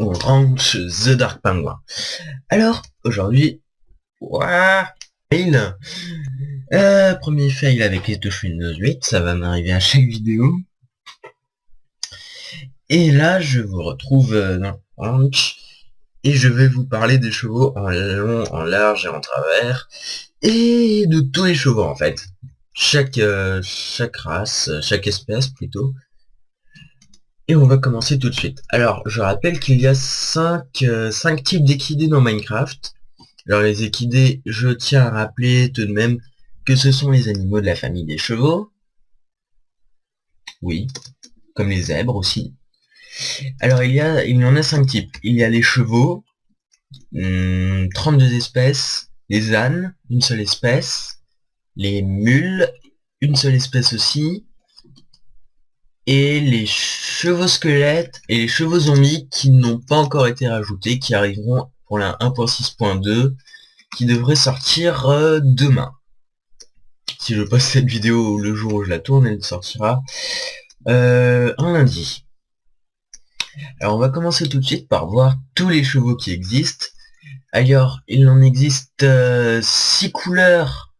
on range The Dark Penguin. Alors, aujourd'hui, fail. Premier fail avec les touches Windows 8, ça va m'arriver à chaque vidéo. Et là, je vous retrouve dans Ranch, et je vais vous parler des chevaux en long, en large et en travers, et de tous les chevaux en fait. Chaque race, chaque espèce plutôt. Et on va commencer tout de suite. Alors, je rappelle qu'il y a 5 types d'équidés dans Minecraft. Alors les équidés, je tiens à rappeler tout de même que ce sont les animaux de la famille des chevaux. Oui, comme les zèbres aussi. Alors il y en a 5 types. Il y a les chevaux, 32 espèces, les ânes, une seule espèce, les mules, une seule espèce aussi, et les chevaux squelettes et les chevaux zombies qui n'ont pas encore été rajoutés, qui arriveront pour la 1.6.2, qui devrait sortir demain. Si je poste cette vidéo le jour où je la tourne, elle sortira un lundi. Alors on va commencer tout de suite par voir tous les chevaux qui existent. Alors il en existe 6 couleurs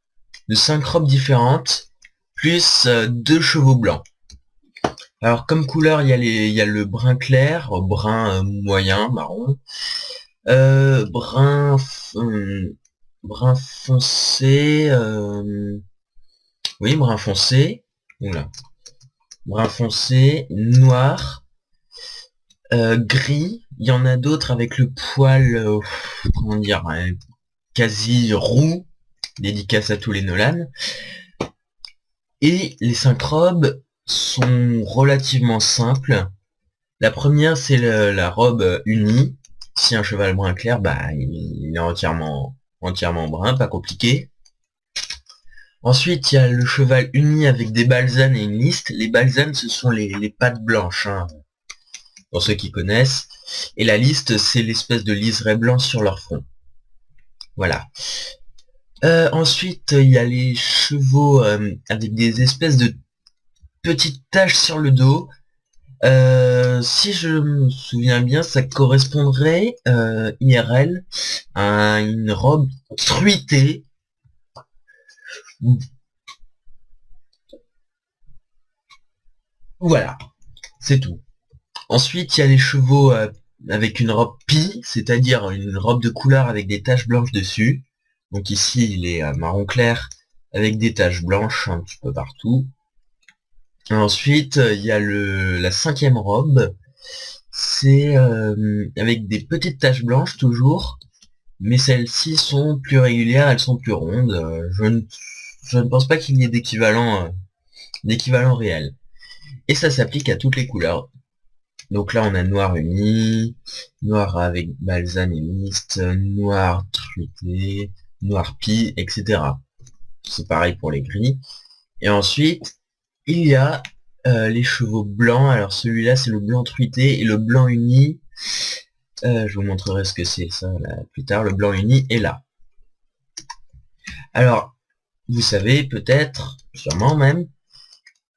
de 5 robes différentes, plus 2 chevaux blancs. Alors comme couleur, il y a le brun clair, brun moyen, marron, brun foncé, oui, brun foncé, oula, brun foncé, noir, gris. Il y en a d'autres avec le poil, comment dire, quasi roux, dédicace à tous les Nolan. Et les 5 robes sont relativement simples. La première, c'est la robe unie. Si un cheval brun clair, bah il est entièrement brun, pas compliqué. Ensuite, il y a le cheval uni avec des balsanes et une liste. Les balsanes, ce sont les pattes blanches, hein, pour ceux qui connaissent. Et la liste, c'est l'espèce de liseré blanc sur leur front. Voilà. Ensuite, il y a les chevaux avec des espèces de petites taches sur le dos. Si je me souviens bien, ça correspondrait IRL à une robe truitée. Voilà, c'est tout. Ensuite, il y a les chevaux avec une robe pie, c'est-à-dire une robe de couleur avec des taches blanches dessus. Donc ici, il est marron clair avec des taches blanches un petit peu partout. Ensuite, il y a la 5e robe. C'est avec des petites taches blanches toujours, mais celles-ci sont plus régulières, elles sont plus rondes. Je ne pense pas qu'il y ait d'équivalent réel. Et ça s'applique à toutes les couleurs. Donc là, on a noir uni, noir avec balsane et liste, noir truité, noir pie, etc. C'est pareil pour les gris. Et ensuite, il y a les chevaux blancs. Alors celui-là, c'est le blanc truité et le blanc uni. Je vous montrerai ce que c'est ça là, plus tard. Le blanc uni est là. Alors, vous savez peut-être, sûrement même,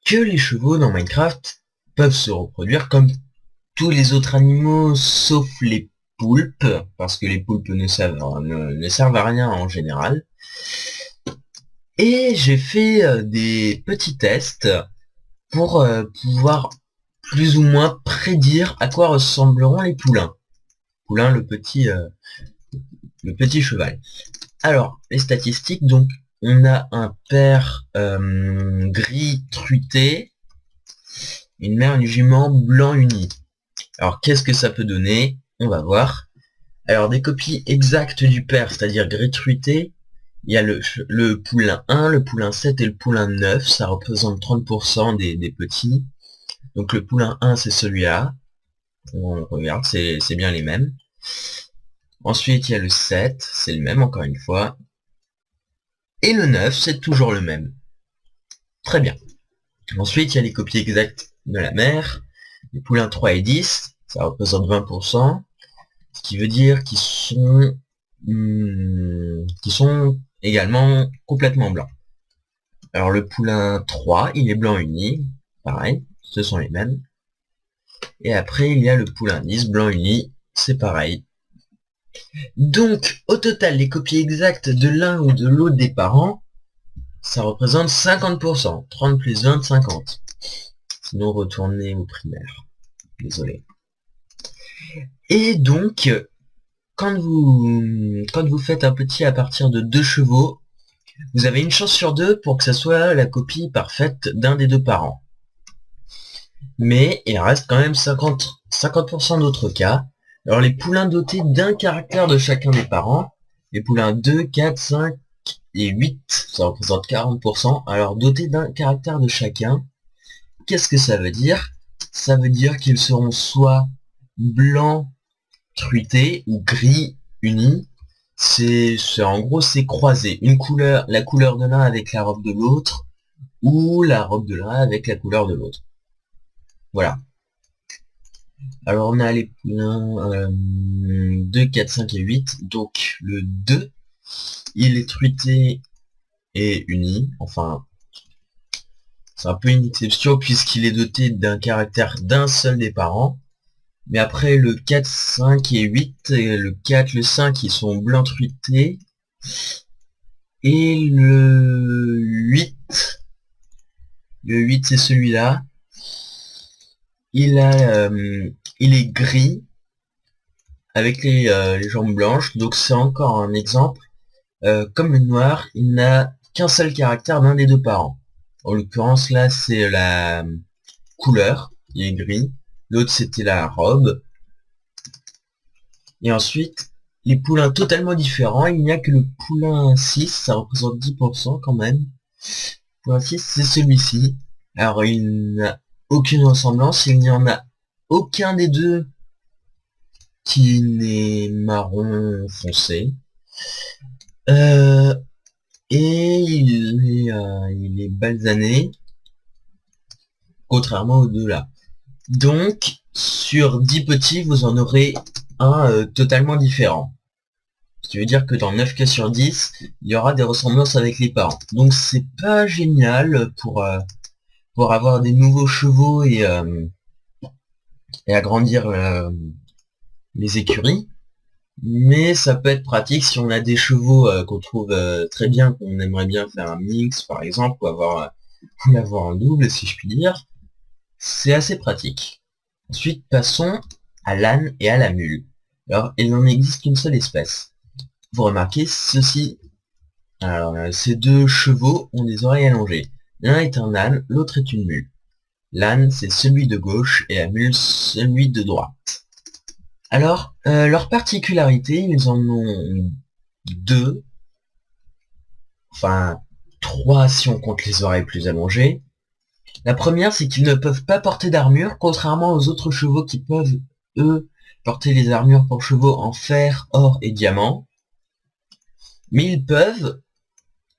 que les chevaux dans Minecraft peuvent se reproduire comme tous les autres animaux, sauf les poulpes, parce que les poulpes ne servent à rien en général. Et j'ai fait des petits tests pour pouvoir plus ou moins prédire à quoi ressembleront les poulains. Poulain, le petit cheval. Alors, les statistiques, donc, on a un père gris truité, une mère et une jument blanc uni. Alors, qu'est-ce que ça peut donner? On va voir. Alors, des copies exactes du père, c'est-à-dire gris truité, il y a le poulain 1, le poulain 7 et le poulain 9, ça représente 30% des petits. Donc le poulain 1, c'est celui-là. On regarde, c'est bien les mêmes. Ensuite, il y a le 7, c'est le même encore une fois. Et le 9, c'est toujours le même. Très bien. Ensuite, il y a les copies exactes de la mère. Les poulains 3 et 10, ça représente 20%. Ce qui veut dire qu'ils sont également complètement blancs. Alors le poulain 3, il est blanc uni. Pareil, ce sont les mêmes. Et après, il y a le poulain 10, blanc uni. c'est pareil. Donc, au total, les copies exactes de l'un ou de l'autre des parents, ça représente 50%. 30 plus 20, 50. Sinon, retournez au primaire. Désolé. Et donc, quand vous faites un petit à partir de 2 chevaux, vous avez une chance sur 2 pour que ça soit la copie parfaite d'un des deux parents. Mais il reste quand même 50% d'autres cas. Alors les poulains dotés d'un caractère de chacun des parents, les poulains 2, 4, 5 et 8, ça représente 40%. Alors dotés d'un caractère de chacun, qu'est-ce que ça veut dire? Ça veut dire qu'ils seront soit blancs truités ou gris unis. C'est en gros c'est croisé. Une couleur, la couleur de l'un avec la robe de l'autre, ou la robe de l'un avec la couleur de l'autre. Voilà. Alors on a les poulains 2, 4, 5 et 8. Donc le 2, il est truité et uni. Enfin, c'est un peu une exception puisqu'il est doté d'un caractère d'un seul des parents. Mais après le 4, 5 et 8, et le 4, le 5, ils sont blanc truité. Et le 8 c'est celui-là. Il est gris avec les jambes blanches, donc c'est encore un exemple. Comme le noir, il n'a qu'un seul caractère d'un des deux parents. En l'occurrence là c'est la couleur, il est gris. L'autre c'était la robe. Et ensuite, les poulains totalement différents, il n'y a que le poulain 6, ça représente 10% quand même. Le poulain 6 c'est celui-ci. Alors il n'a aucune ressemblance, il n'y en a aucun des deux qui n'est marron foncé. Et il est balsané, contrairement aux deux là. Donc, sur 10 petits, vous en aurez un totalement différent. Ce qui veut dire que dans 9 cas sur 10, il y aura des ressemblances avec les parents. Donc c'est pas génial pour avoir des nouveaux chevaux et agrandir les écuries. Mais ça peut être pratique si on a des chevaux qu'on trouve très bien, qu'on aimerait bien faire un mix par exemple, ou l'avoir en double si je puis dire. C'est assez pratique. Ensuite passons à l'âne et à la mule. Alors il n'en existe qu'une seule espèce. Vous remarquez ceci. Alors ces deux chevaux ont des oreilles allongées. L'un est un âne, l'autre est une mule. L'âne c'est celui de gauche et la mule celui de droite. Alors, leur particularité, ils en ont deux, enfin 3 si on compte les oreilles plus allongées. La première, c'est qu'ils ne peuvent pas porter d'armure, contrairement aux autres chevaux qui peuvent, eux, porter les armures pour chevaux en fer, or et diamant. Mais ils peuvent,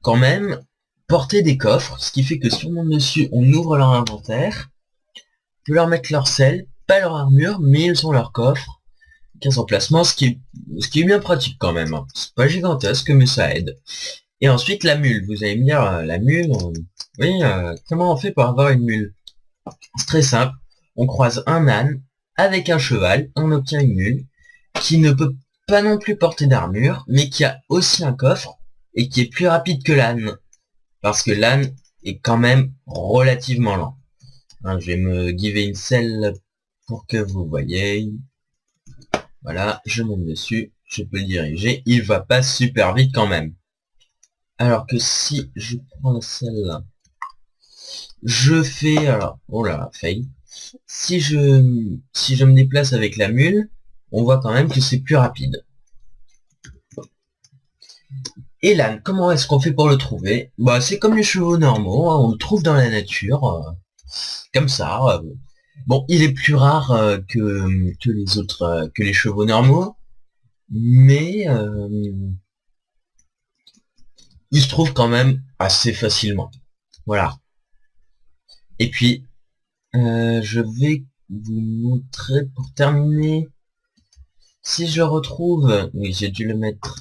quand même, porter des coffres, ce qui fait que si on monte dessus, on ouvre leur inventaire, on peut leur mettre leur selle, pas leur armure, mais ils ont leur coffre. 15 emplacements, ce qui est bien pratique quand même. C'est pas gigantesque, mais ça aide. Et ensuite, la mule. Vous allez me dire, la mule, oui, comment on fait pour avoir une mule? C'est très simple. On croise un âne avec un cheval, on obtient une mule qui ne peut pas non plus porter d'armure, mais qui a aussi un coffre et qui est plus rapide que l'âne. Parce que l'âne est quand même relativement lent. Hein, je vais me giver une selle pour que vous voyez. Voilà, je monte dessus, je peux le diriger, il va pas super vite quand même. Alors que si je prends celle-là, je fais, alors, oh là, fail. Si je me déplace avec la mule, on voit quand même que c'est plus rapide. Et l'âne, comment est-ce qu'on fait pour le trouver? Bah, c'est comme les chevaux normaux, hein, on le trouve dans la nature, comme ça. Bon, il est plus rare que les autres, que les chevaux normaux, mais il se trouve quand même assez facilement. Voilà. Et puis, je vais vous montrer pour terminer. Si je retrouve, oui, j'ai dû le mettre.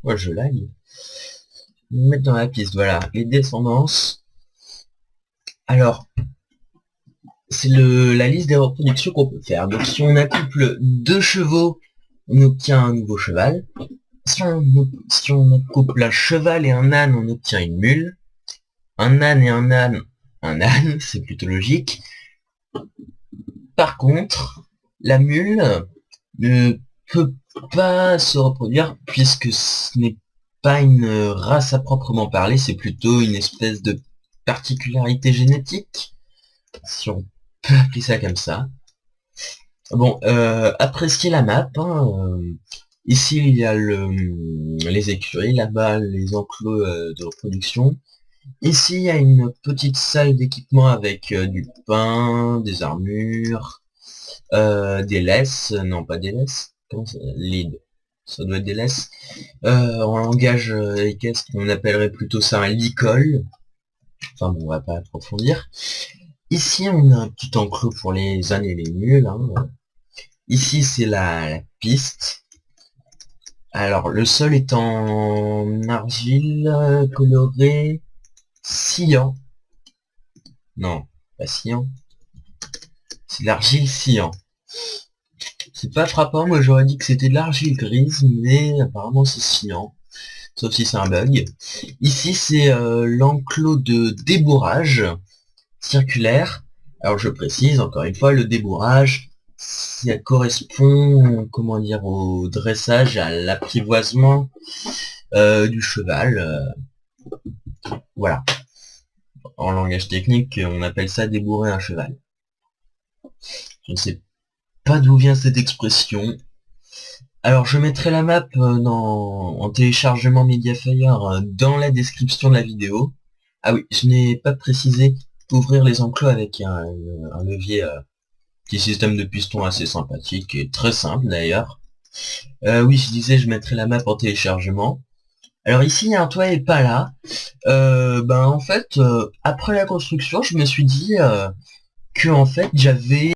Ouais, je l'aille. Le mettre dans la piste. Voilà, les descendances. Alors, c'est la liste des reproductions qu'on peut faire. Donc si on accouple 2 chevaux, on obtient un nouveau cheval. Si on accouple un cheval et un âne, on obtient une mule. Un âne et un âne, c'est plutôt logique. Par contre, la mule ne peut pas se reproduire puisque ce n'est pas une race à proprement parler, c'est plutôt une espèce de particularité génétique, si on peut appeler ça comme ça. Bon, appréciez la map. Hein, ici, il y a les écuries, là-bas, les enclos de reproduction. Ici, il y a une petite salle d'équipement avec du pain, des armures, des laisses, non pas des laisses, comment ça, lead, ça doit être des laisses. En langage équestre, on appellerait plutôt ça un licol. Enfin bon, on va pas approfondir. Ici, on a un petit enclos pour les ânes et les mules. Hein. Ici, c'est la piste. Alors, le sol est en argile colorée cyan. Non, pas cyan. C'est de l'argile cyan. C'est pas frappant, moi j'aurais dit que c'était de l'argile grise, mais apparemment c'est cyan. Sauf si c'est un bug. Ici, c'est l'enclos de débourrage circulaire. Alors je précise, encore une fois, le débourrage, ça correspond, comment dire, au dressage, à l'apprivoisement du cheval. Voilà. En langage technique, on appelle ça débourrer un cheval. Je ne sais pas d'où vient cette expression. Alors je mettrai la map en téléchargement Mediafire dans la description de la vidéo. Ah oui, je n'ai pas précisé ouvrir les enclos avec un levier petit système de piston assez sympathique et très simple d'ailleurs. Oui, je disais je mettrai la map en téléchargement. Alors ici il y a un toit et pas là. Ben en fait, après la construction, je me suis dit que en fait j'avais